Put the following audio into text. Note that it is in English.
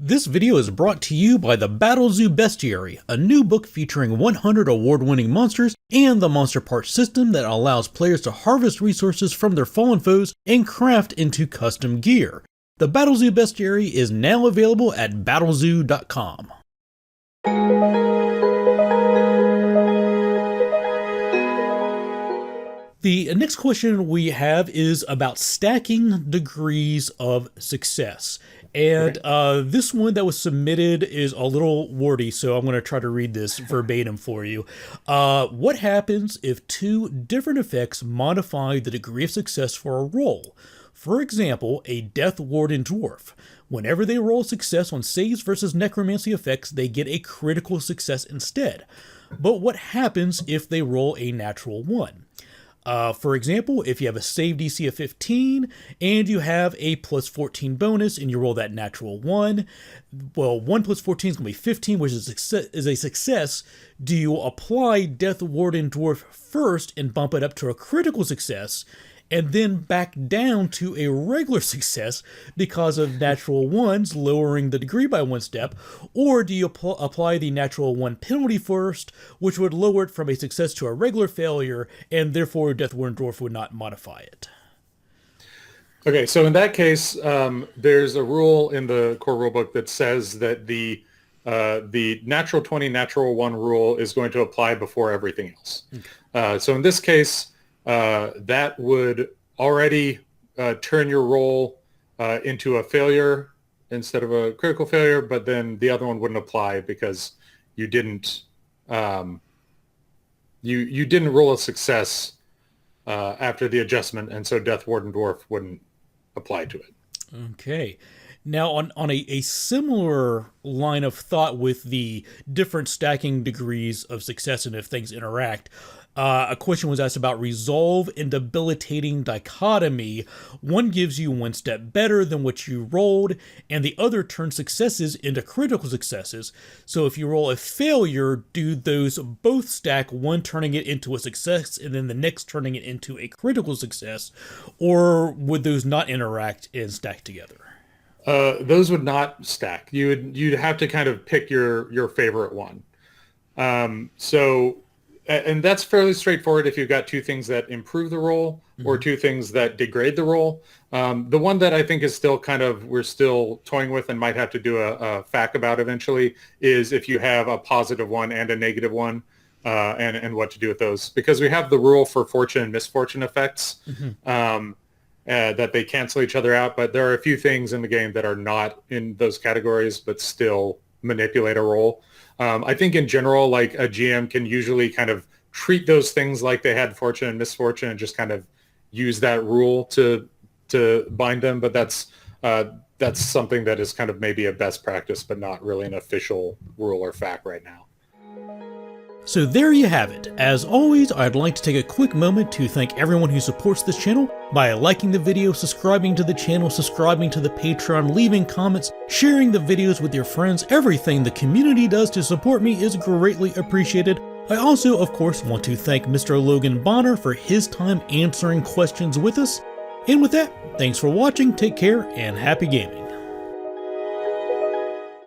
This video is brought to you by the Battle Zoo Bestiary, a new book featuring 100 award-winning monsters and the monster part system that allows players to harvest resources from their fallen foes and craft into custom gear. The Battle Zoo Bestiary is now available at battlezoo.com. The next question we have is about stacking degrees of success. And this one that was submitted is a little wordy, so I'm going to try to read this verbatim for you. What happens if two different effects modify the degree of success for a roll? For example, a Death Warden Dwarf. Whenever they roll success on saves versus necromancy effects, they get a critical success instead. But what happens if they roll a natural 1? For example, if you have a save DC of 15 and you have a plus 14 bonus and you roll that natural 1, well, 1 plus 14 is going to be 15, which is a success. Do you apply Death Warden Dwarf first and bump it up to a critical success, and then back down to a regular success because of natural 1s lowering the degree by 1 step? Or do you apply the natural 1 penalty first, which would lower it from a success to a regular failure, and therefore Death Warden Dwarf would not modify it? Okay, so in that case, there's a rule in the core rulebook that says that the natural 20, natural 1 rule is going to apply before everything else. Okay. So in this case, that would already turn your roll into a failure instead of a critical failure, but then the other one wouldn't apply because you didn't you didn't roll a success after the adjustment, and so Death Warden Dwarf wouldn't apply to it. Okay. Now, on a similar line of thought with the different stacking degrees of success and if things interact, a question was asked about Resolve and Debilitating Dichotomy. One gives you 1 step better than what you rolled, and the other turns successes into critical successes. So if you roll a failure, do those both stack, one turning it into a success and then the next turning it into a critical success, or would those not interact and stack together? Those would not stack. You'd have to kind of pick your favorite one. And that's fairly straightforward if you've got two things that improve the roll or two things that degrade the roll. The one that I think is still we're still toying with and might have to do a FAQ about eventually is if you have a positive 1 and a negative 1 and what to do with those. Because we have the rule for fortune and misfortune effects that they cancel each other out, but there are a few things in the game that are not in those categories but still manipulate a roll. I think in general, like a GM can usually kind of treat those things like they had fortune and misfortune and just kind of use that rule to bind them. But that's something that is kind of maybe a best practice, but not really an official rule or fact right now. So there you have it. As always, I'd like to take a quick moment to thank everyone who supports this channel by liking the video, subscribing to the channel, subscribing to the Patreon, leaving comments, sharing the videos with your friends. Everything the community does to support me is greatly appreciated. I also, of course, want to thank Mr. Logan Bonner for his time answering questions with us. And with that, thanks for watching, take care, and happy gaming.